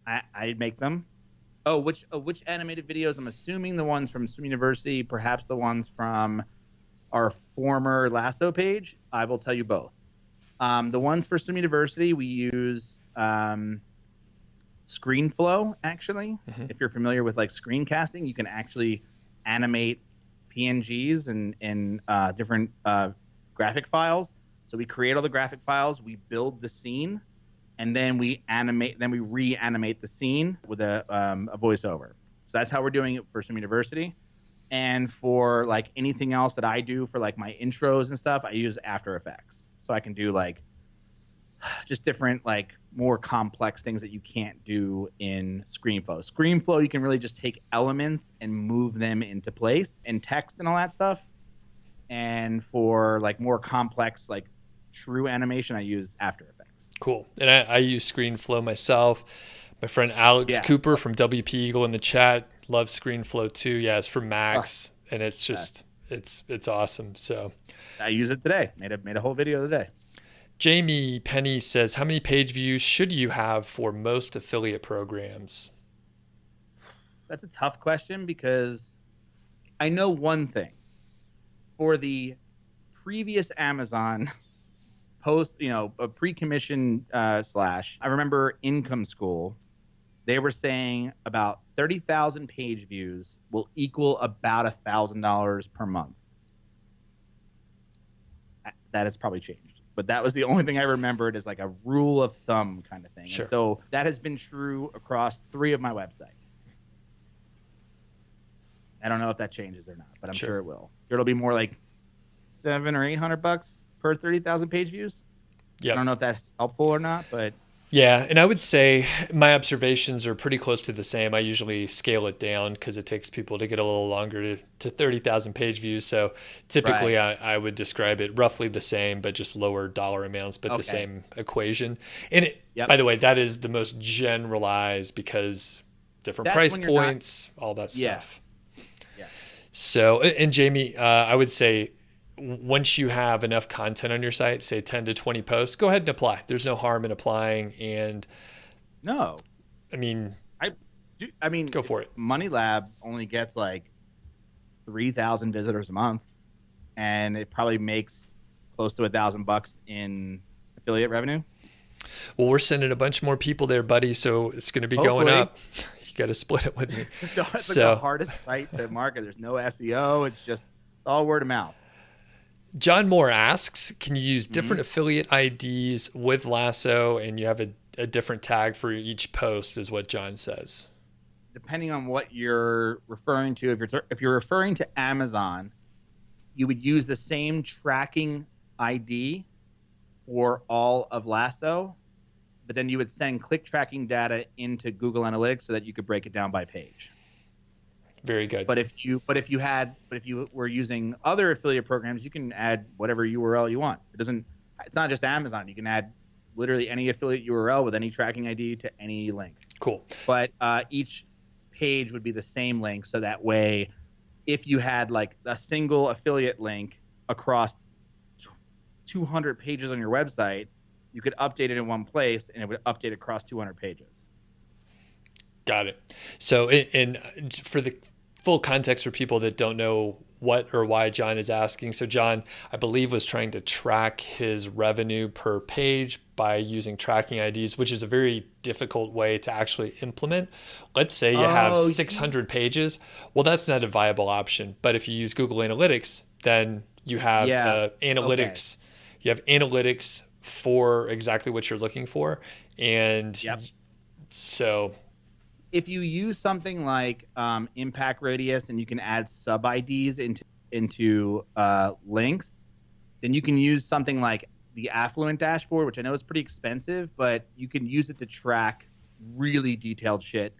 I make them. Oh, which animated videos? I'm assuming the ones from Swim University, perhaps the ones from our former Lasso page. I will tell you both. The ones for Swim University, we use ScreenFlow, actually. Mm-hmm. If you're familiar with like screencasting, you can actually animate PNGs and different graphic files. So we create all the graphic files, we build the scene, and then we reanimate the scene with a voiceover. So that's how we're doing it for Swim University. And for like anything else that I do for like my intros and stuff, I use After Effects. So I can do like just different like more complex things that you can't do in ScreenFlow. ScreenFlow, you can really just take elements and move them into place and text and all that stuff. And for like more complex, like true animation, I use After Effects. Cool. And I use ScreenFlow myself. My friend Alex Cooper from WP Eagle in the chat loves ScreenFlow too. Yeah, it's for Macs, and it's just it's awesome. So I use it today. Made a whole video today. Jamie Penny says, how many page views should you have for most affiliate programs? That's a tough question because I know one thing. For the previous Amazon post, a pre-commission slash, I remember Income School, they were saying about 30,000 page views will equal about $1,000 per month. That has probably changed, but that was the only thing I remembered as like a rule of thumb kind of thing. Sure. And so that has been true across 3 of my websites. I don't know if that changes or not, but I'm sure it will. It'll be more like $700 or $800 per 30,000 page views. Yeah. I don't know if that's helpful or not, but yeah. And I would say my observations are pretty close to the same. I usually scale it down because it takes people to get a little longer to 30,000 page views. So typically I would describe it roughly the same, but just lower dollar amounts, but the same equation. And by the way, that is the most generalized because different price points, all that stuff. Yeah. So, and Jamie, I would say once you have enough content on your site, say 10 to 20 posts, go ahead and apply. There's no harm in applying. And no, I mean, go for it. Money Lab only gets like 3,000 visitors a month, and it probably makes close to $1,000 in affiliate revenue. Well, we're sending a bunch more people there, buddy. So it's going to be going up. You got to split it with me. It's like the hardest site to market. There's no SEO. It's all word of mouth. John Moore asks, can you use different affiliate IDs with Lasso and you have a different tag for each post is what John says. Depending on what you're referring to, if you're referring to Amazon, you would use the same tracking ID for all of Lasso, but then you would send click tracking data into Google Analytics so that you could break it down by page. Very good. But if you were using other affiliate programs, you can add whatever URL you want. It's not just Amazon. You can add literally any affiliate URL with any tracking ID to any link. Cool. But each page would be the same link. So that way, if you had like a single affiliate link across 200 pages on your website, you could update it in one place and it would update across 200 pages. Got it. So, and for the full context for people that don't know what or why John is asking. So John, I believe, was trying to track his revenue per page by using tracking IDs, which is a very difficult way to actually implement. Let's say you have 600 pages. Well, that's not a viable option. But if you use Google Analytics, then you have analytics. Okay. You have analytics for exactly what you're looking for. And so if you use something like Impact Radius and you can add sub IDs into links, then you can use something like the Affluent Dashboard, which I know is pretty expensive, but you can use it to track really detailed shit.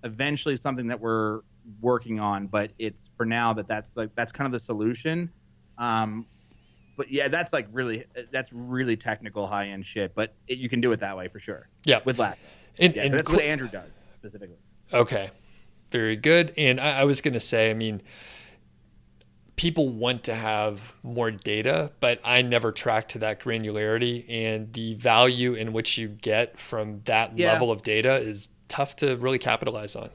Eventually, something that we're working on, but it's for now that's kind of the solution. But yeah, that's really technical, high end shit. But you can do it that way for sure. Yeah, with Lasso. And that's what Andrew does specifically. Okay, very good. And I was going to say, I mean, people want to have more data, but I never track to that granularity, and the value in which you get from that level of data is tough to really capitalize on.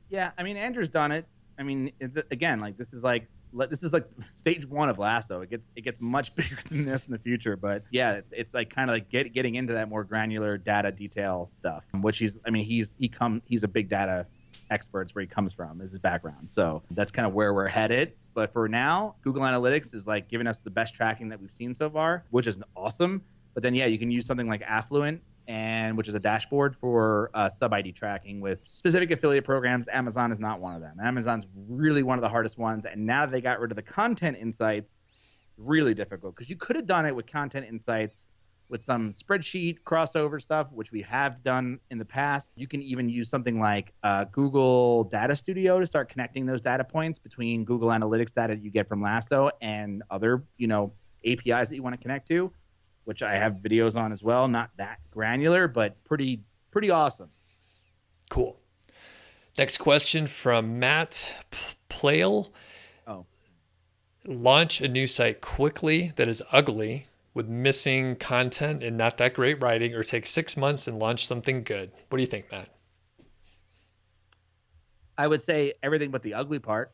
Yeah, I mean, Andrew's done it. I mean, again, like this is like stage one of Lasso. It gets much bigger than this in the future. But yeah, it's like kind of like getting into that more granular data detail stuff, which he's a big data expert. It's where he comes from, is his background. So that's kind of where we're headed. But for now, Google Analytics is like giving us the best tracking that we've seen so far, which is awesome. But then yeah, you can use something like Affluent, and which is a dashboard for sub ID tracking with specific affiliate programs. Amazon is not one of them. Amazon's really one of the hardest ones. And now that they got rid of the content insights, really difficult, because you could have done it with content insights with some spreadsheet crossover stuff, which we have done in the past. You can even use something like Google Data Studio to start connecting those data points between Google Analytics data that you get from Lasso and other, APIs that you want to connect to, which I have videos on as well. Not that granular, but pretty awesome. Cool. Next question from Matt Plale. Oh. Launch a new site quickly that is ugly with missing content and not that great writing, or take 6 months and launch something good. What do you think, Matt? I would say everything but the ugly part.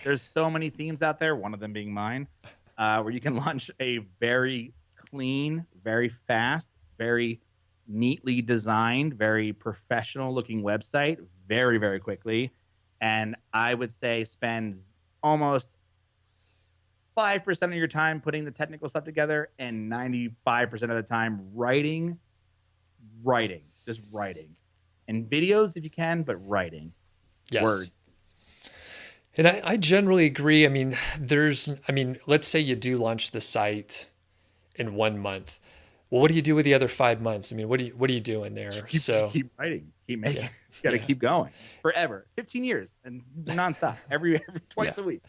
There's so many themes out there, one of them being mine, where you can launch a very clean, very fast, very neatly designed, very professional looking website very, very quickly. And I would say spend almost 5% of your time putting the technical stuff together and 95% of the time writing, just writing. And videos if you can, but writing. Yes. Word. And I generally agree. I mean, let's say you do launch the site in 1 month. Well, what do you do with the other 5 months? I mean, what are you doing there? Keep writing, keep making. Yeah. You got to keep going forever, 15 years and nonstop, every twice a week,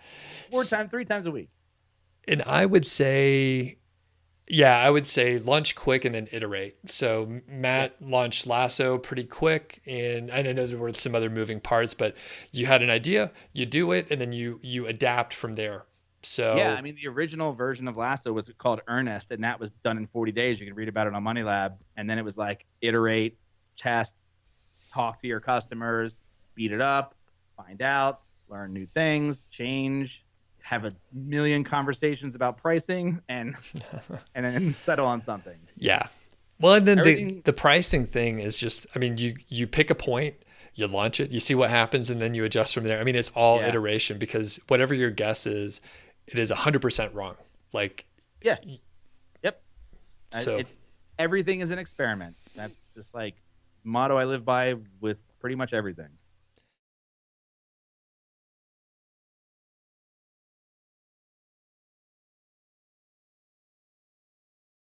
3 times a week. And I would say launch quick and then iterate. So Matt launched Lasso pretty quick, and I know there were some other moving parts, but you had an idea, you do it, and then you adapt from there. So yeah, I mean, the original version of Lasso was called Earnest, and that was done in 40 days. You can read about it on Money Lab. And then it was like iterate, test, talk to your customers, beat it up, find out, learn new things, change, have a million conversations about pricing, and then settle on something. Yeah. Well, and then the pricing thing is just, I mean, you pick a point, you launch it, you see what happens, and then you adjust from there. I mean, it's all iteration, because whatever your guess is, it is 100% wrong. Like, yeah. Yep. So everything is an experiment. That's just like motto I live by with pretty much everything.